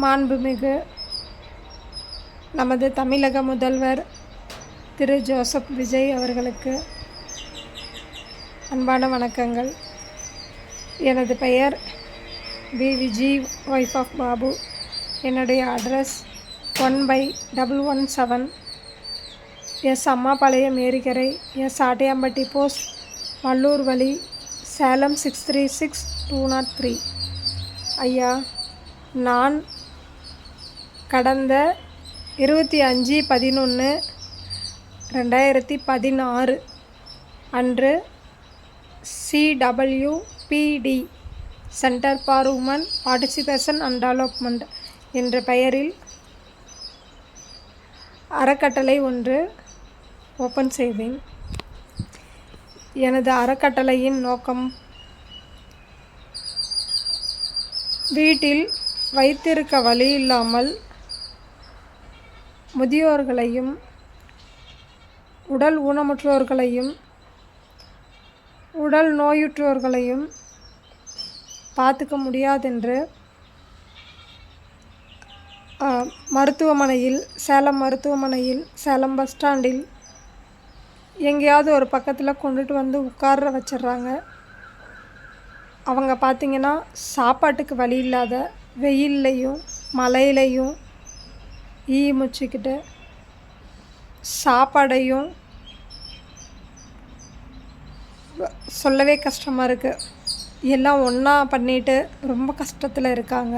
மாண்புமிகு நமது தமிழக முதல்வர் திரு ஜோசப் விஜய் அவர்களுக்கு அன்பான வணக்கங்கள். எனது பெயர் P. Viji, wife of Babu. என்னுடைய அட்ரஸ் 1/117 எஸ். அம்மாபாளையம் ஏரிக்கரை, எஸ். ஆட்டையாம்பட்டி போஸ்ட், மல்லூர் வழி, சேலம் 636203. ஐயா, நான் கடந்த 25/11/2016 அன்று CWPD centre for women participation and development என்ற பெயரில் அறக்கட்டளை ஒன்று ஓப்பன் செய்தேன். எனது அறக்கட்டளையின் நோக்கம் வீட்டில் வைத்திருக்க வழி இல்லாமல் முதியோர்களையும் உடல் ஊனமுற்றோர்களையும் உடல் நோயுற்றோர்களையும் பார்த்துக்க முடியாதென்று மருத்துவமனையில், சேலம் மருத்துவமனையில், சேலம் பஸ் ஸ்டாண்டில் எங்கேயாவது ஒரு பக்கத்தில் கொண்டுட்டு வந்து உட்கார வச்சிடுறாங்க. அவங்க பார்த்திங்கன்னா சாப்பாட்டுக்கு வழி இல்லாத வெயில்லையும் மழையிலையும் முச்சிக்கிட்டு சாப்பாடையும் சொல்லவே கஷ்டமாக இருக்குது. எல்லாம் ஒன்றா பண்ணிட்டு ரொம்ப கஷ்டத்தில் இருக்காங்க.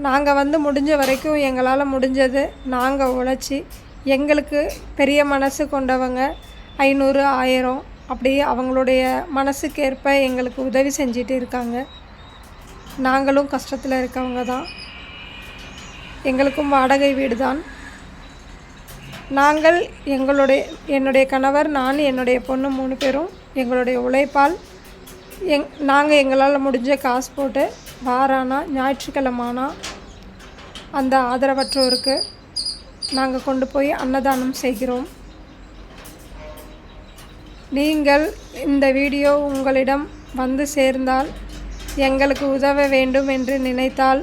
நாங்கள் முடிஞ்ச வரைக்கும் எங்களால் முடிஞ்சது நாங்கள் உழைச்சி, எங்களுக்கு பெரிய மனசு கொண்டவங்க 500, 1000 அப்படி அவங்களுடைய மனசுக்கேற்ப எங்களுக்கு உதவி செஞ்சிட்டு இருக்காங்க. நாங்களும் கஷ்டத்தில் இருக்கவங்க தான். எங்களுக்கும் வாடகை வீடு தான். நாங்கள் என்னுடைய கணவர், நான், என்னுடைய பொண்ணு 3 பேரும் எங்களுடைய உழைப்பால் நாங்கள் எங்களால் முடிஞ்ச காசு போட்டு வாரானா ஞாயிற்றுக்கிழமானா அந்த ஆதரவற்றோருக்கு நாங்கள் கொண்டு போய் அன்னதானம் செய்கிறோம். நீங்கள் இந்த வீடியோ உங்களிடம் வந்து சேர்ந்தால், எங்களுக்கு உதவ வேண்டும் என்று நினைத்தால்,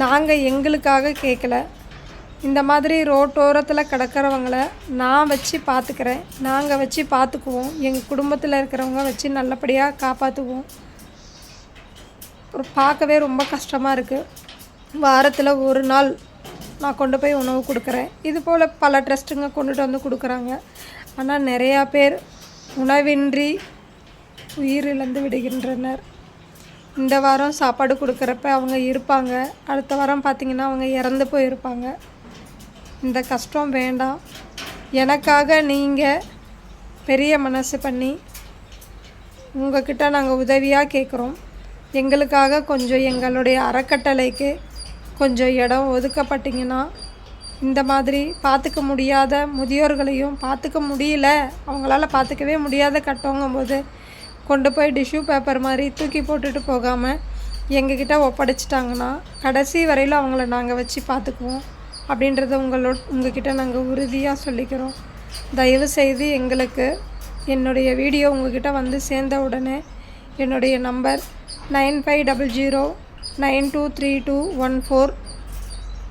நாங்கள் எங்களுக்காக கேட்கல, இந்த மாதிரி ரோட்டோரத்தில் கிடக்கிறவங்கள நான் வச்சு பார்த்துக்கிறேன், நாங்கள் வச்சு பார்த்துக்குவோம், எங்கள் குடும்பத்தில் இருக்கிறவங்க வச்சு நல்லபடியாக காப்பாற்றுவோம். பார்க்கவே ரொம்ப கஷ்டமாக இருக்குது. வாரத்தில் ஒரு நாள் நான் கொண்டு போய் உணவு கொடுக்குறேன். இதுபோல் பல ட்ரஸ்ட்டுங்க கொண்டுட்டு வந்து கொடுக்குறாங்க. ஆனால் நிறையா பேர் உணவின்றி உயிரிழந்து விடுகின்றனர். இந்த வாரம் சாப்பாடு கொடுக்குறப்ப அவங்க இருப்பாங்க, அடுத்த வாரம் பார்த்திங்கன்னா அவங்க இறந்து போயிருப்பாங்க. இந்த கஷ்டம் வேண்டாம். எனக்காக நீங்கள் பெரிய மனசு பண்ணி உங்கள்கிட்ட நாங்கள் உதவியாக கேட்குறோம். எங்களுக்காக கொஞ்சம் எங்களுடைய அறக்கட்டளைக்கு கொஞ்சம் இடம் ஒதுக்கப்பட்டிங்கன்னா, இந்த மாதிரி பார்த்துக்க முடியாத முதியோர்களையும் பார்த்துக்க முடியல, அவங்களால பார்த்துக்கவே முடியாத கட்டவங்கும்போது கொண்டு போய் டிஷ்யூ பேப்பர் மாதிரி தூக்கி போட்டுட்டு போகாமல் எங்ககிட்ட ஒப்படைச்சிட்டாங்கன்னா கடைசி வரையில் அவங்கள நாங்கள் வச்சு பார்த்துக்குவோம் அப்படின்றத உங்ககிட்ட நாங்கள் உறுதியாக சொல்லிக்கிறோம். தயவுசெய்து எங்களுக்கு என்னுடைய வீடியோ உங்ககிட்ட வந்து சேர்ந்த உடனே என்னுடைய நம்பர் 9500923214,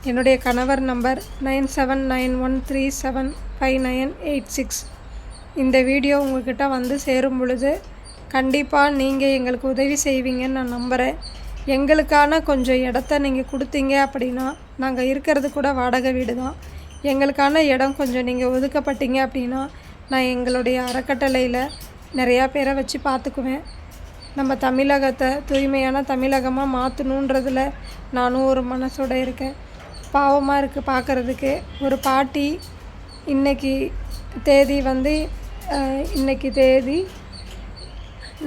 என்னுடைய கணவர் நம்பர் 9791375986. இந்த வீடியோ உங்கள்கிட்ட வந்து சேரும் பொழுது கண்டிப்பாக நீங்கள் எங்களுக்கு உதவி செய்வீங்கன்னு நான் நம்புகிறேன். எங்களுக்கான கொஞ்சம் இடத்த நீங்கள் கொடுத்தீங்க அப்படின்னா, நாங்கள் இருக்கிறது கூட வாடகை வீடு தான், எங்களுக்கான இடம் கொஞ்சம் நீங்கள் ஒதுக்கப்பட்டீங்க அப்படின்னா நான் எங்களுடைய அறக்கட்டளையில் நிறையா பேரை வச்சு பார்த்துக்குவேன். நம்ம தமிழகத்தை தூய்மையான தமிழகமாக மாற்றணுன்றதில் நானும் ஒரு மனசோடு இருக்கேன். பாவமாக இருக்குது பார்க்குறதுக்கு. ஒரு பாட்டி இன்றைக்கி தேதி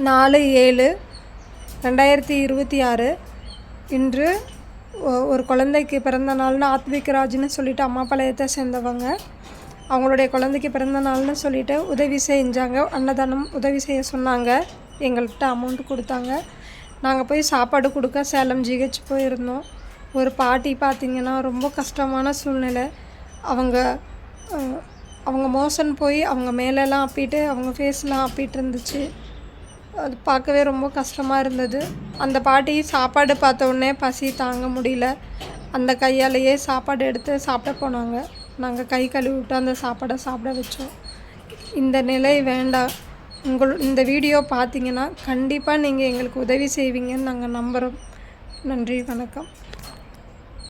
4/7/2026 இன்று ஒரு குழந்தைக்கு பிறந்த நாள்னு ஆத்விக்ராஜ்னு சொல்லிட்டு அம்மாபாளையத்தை சேர்ந்தவங்க, அவங்களுடைய குழந்தைக்கு பிறந்த நாள்னு சொல்லிட்டு உதவி செஞ்சாங்க. அன்னதானம் உதவி செய்ய சொன்னாங்க. எங்கள்கிட்ட அமௌண்ட் கொடுத்தாங்க. நாங்கள் போய் சாப்பாடு கொடுக்க சேலம் GH போயிருந்தோம். ஒரு பாட்டி பார்த்திங்கன்னா ரொம்ப கஷ்டமான சூழ்நிலை. அவங்க மோஷன் போய் அவங்க மேலெல்லாம் அப்பிட்டு அவங்க ஃபேஸ்லாம் அப்பிட்டு இருந்துச்சு. அது பார்க்கவே ரொம்ப கஷ்டமாக இருந்தது. அந்த பாட்டி சாப்பாடு பார்த்த உடனே பசி தாங்க முடியல. அந்த கையாலேயே சாப்பாடு எடுத்து சாப்பிட போனாங்க. நாங்கள் கை கழுவி விட்டு அந்த சாப்பாடை சாப்பிட வச்சோம். இந்த நிலை வேண்டாம். இந்த வீடியோ பார்த்தீங்கன்னா கண்டிப்பாக நீங்கள் எங்களுக்கு உதவி செய்வீங்கன்னு நாங்கள் நம்புகிறோம். நன்றி, வணக்கம்.